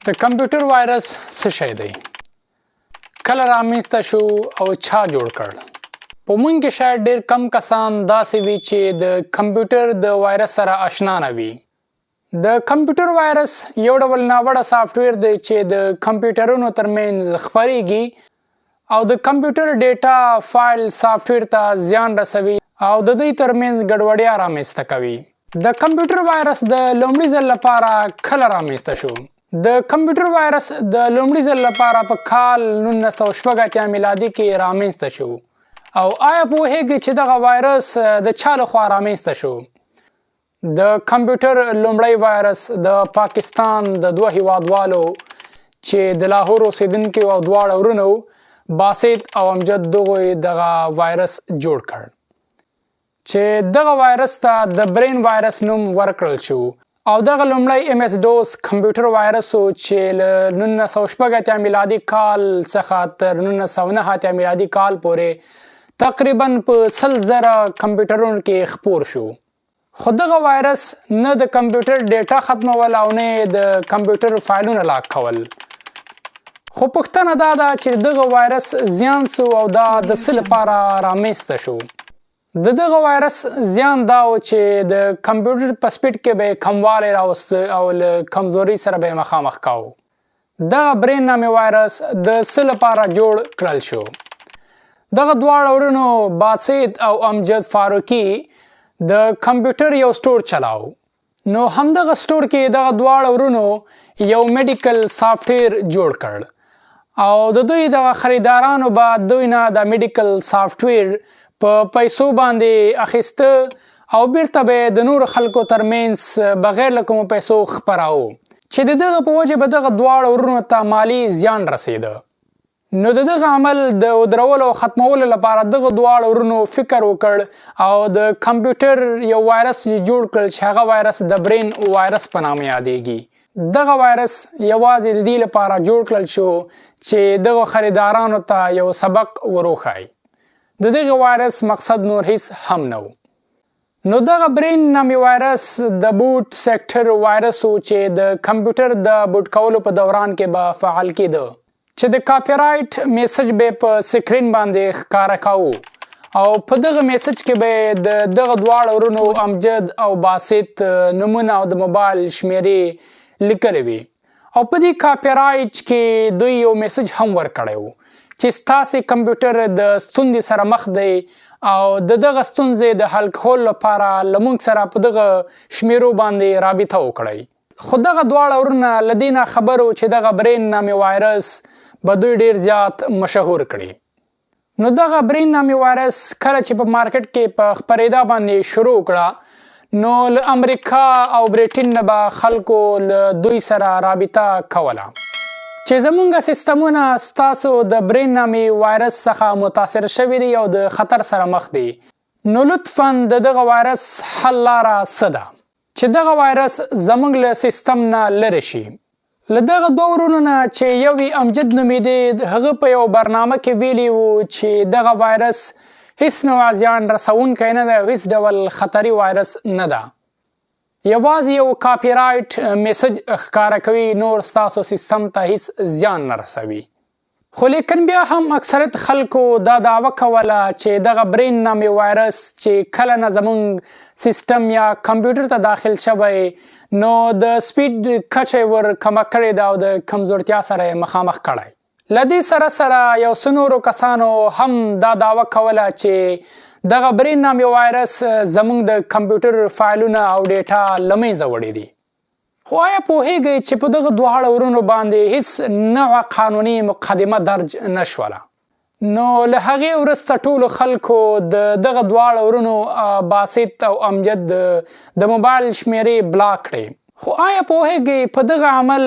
د کمپیوټر وایرس څه شی دی؟ کله رامنځته شو او چا جوړ کړ؟ په موږ کې شاید ډېر کم کسان داسې وي چې د کمپیوټر د وایرس سره آشنا نه وي. د کمپیوټر وایرس یو ډول ناوړه سافټویر دی چې د کمپیوټرونو ترمنځ خپریږي او د کمپیوټر ډیټا فایل سافټویر ته زیان رسوي او د دوی ترمنځ ګډوډیا رامنځته کوي. د کمپیوټر وایرس د لومړي ځل لپاره کله رامنځته شو؟ د کمپیوټر وایرس د لومړي ځل لپاره په کال 1986 میلادي کې رامنځته شو. او آیا پوهیږئ چې دغه وایرس د چا لخوا رامنځته شو؟ د کمپیوټر لومړی وایرس د پاکستان د دوه هیوادوالو چې د لاهور اوسیدونکي او دواړه ورونه باسط او امجد دغوی دغه وایرس جوړ کړ چې دغه وایرس ته د برین وایرس نوم ورکړل شو او دغه لومړی MS DOS کمپیوټر وایرس چې له 1986 میلادي کال څخه تر 1909 میلادي کال پورې تقریبا په 100,000 کمپیوټرونو کې خپور شو. خو دغه وایرس نه د کمپیوټر ډیټا ختمول او نه د کمپیوټر فایلونه لاک کول. خو پوښتنه دا ده چې دغه وایرس زیان څه او دا د څه لپاره رامنځته شو؟ د دغه وایرس زیان دا و چې د کمپیوټر په سپیډ کې به کموالی راوسته او له کمزوري سره به مخامخ کاوه. دغه برین نامې وایرس د څه لپاره جوړ کړل شو؟ دغه دواړه ورونو باسط او امجد فاروقي د کمپیوټر یو سټور چلاو. نو همدغه سټور کې دغه دواړه ورونو یو میډیکل سافټویر جوړ کړ او د دوی دغه خریدارانو به دوی نه د میډیکل سافټویر په پیسو باندې اخیسته او بیرته به د نور خلکو ترمنځ بغیر له کومو پیسو خپراو چې د دغه په وجه به دغه دواړه ورونو ته مالی زیان رسیده. نو د دغه عمل د ودرولو او ختمولو لپاره دغه دواړه ورونو فکر وکړ او د کمپیوټر یو وایرس جوړ کړل چې هغه وایرس د برین وایرس په نامه یادیږي. دغه وایرس یوازې د دې لپاره جوړ کړل شو چې دغه خریدارانو ته یو سبق وروښایي. د دغه وایرس مقصد نور هیڅ هم نه و. نو دغه برین نامې وایرس د بوټ سیکټر وایرس و چې د کمپیوټر د بوټ کولو په دوران کې به فعال کېده چې د کاپی رایټ میسج به په سکرین باندې ښکاره کاوه او په دغه میسج کې به د دغه دواړه ورونو امجد او باسط نومونه او د موبایل شمیرې لیکلې وي او په دې کاپی رایټ کې دوی یو میسج هم ورکړی و چې ستاسې کمپیوټر د ستونزې سره مخ دی او د دغه ستونزې د حل کولو لپاره له موږ سره په دغه شمیرو باندې رابطه وکړئ. خو دغه دواړه ورونه له دې نه خبر و چې دغه برین نامې وایرس به دوی ډیر زیات مشهور کړي. نو دغه برین نامې وایرس کله چې په مارکیټ کې په خپریدا باندې شروع کړه نو له امریکا او بریټن نه به خلکو له دوی سره رابطه کوله چې زمونږ سیستمونه ستاسو د برین نامې وایرس څخه متاثر شوي دي او د خطر سره مخ دي. نو لطفا د دغه وایرس حل لاره څه ده چې دغه وایرس زمونږ له سیستم نه لرې شي؟ له دغه دوه ورونو نه چې یو یې امجد نومیده هغه په یو برنامه کې ویلي وو چې دغه وایرس هیڅ نوع زیان رسونکی نه دی او هیڅ ډول خطري وایرس نه ده. یوازې یو کاپی رایټ میسج ښکاره کوي، نور ستاسو سیستم ته هیڅ زیان نه رسوي. خو لیکن بیا هم اکثریت خلکو دا دعوه کوله چې دغه برین نامې وایرس چې کله نه زموږ سیستم یا کمپیوټر ته داخل شوی نو د سپیډ کچه ور کمه کړې ده او د کمزورتیا سره مخامخ کړی. له دې سره سره یو څو نورو کسانو هم دا دعوه کوله چې دغه برین نامې وایرس زموږ د کمپیوټر فایلونه او ډیټا له منځه وړي دي. خو آیا پوهیږئ چې په دغه دواړه ورونو باندې هیڅ نوع قانوني مقدمه درج نه شوله؟ نو له هغې وروسته ټولو خلکو د دغه دواړه ورونو باسط او امجد د موبایل شمیرې بلاک کړې. خو آیا پوهیږئ په دغه عمل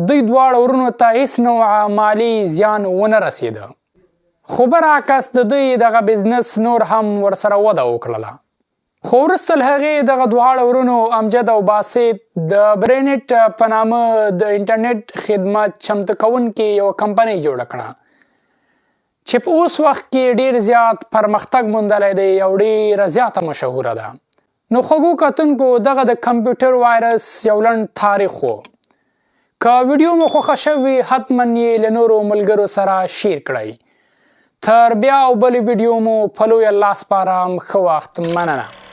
دوی دواړه ورونو ته هیڅ نوع مالی زیان ونه رسیده؟ خو برعکس د دوی دغه بزنس نور هم ورسره وده وکړله. خو وروسته له هغې دغه دواړه ورونو امجد او باسط د برینټ په نامه د انټرنیټ خدمت چمتو کوونکې یوه کمپنۍ جوړه کړه چې په اوس وخت کې ډیر زیات پرمختګ موندلی دی او ډیره زیاته مشهوره ده. نو خوږو کتونکو دغه د کمپیوټر وایرس یو لنډ تاریخ و. که ویډیو مو خوښه شوې حتما یې له نورو ملګرو سره شیر کړئ. تر بیا او بلې ویډیو مو په لویه الله سپارم. ښه وخت. مننه.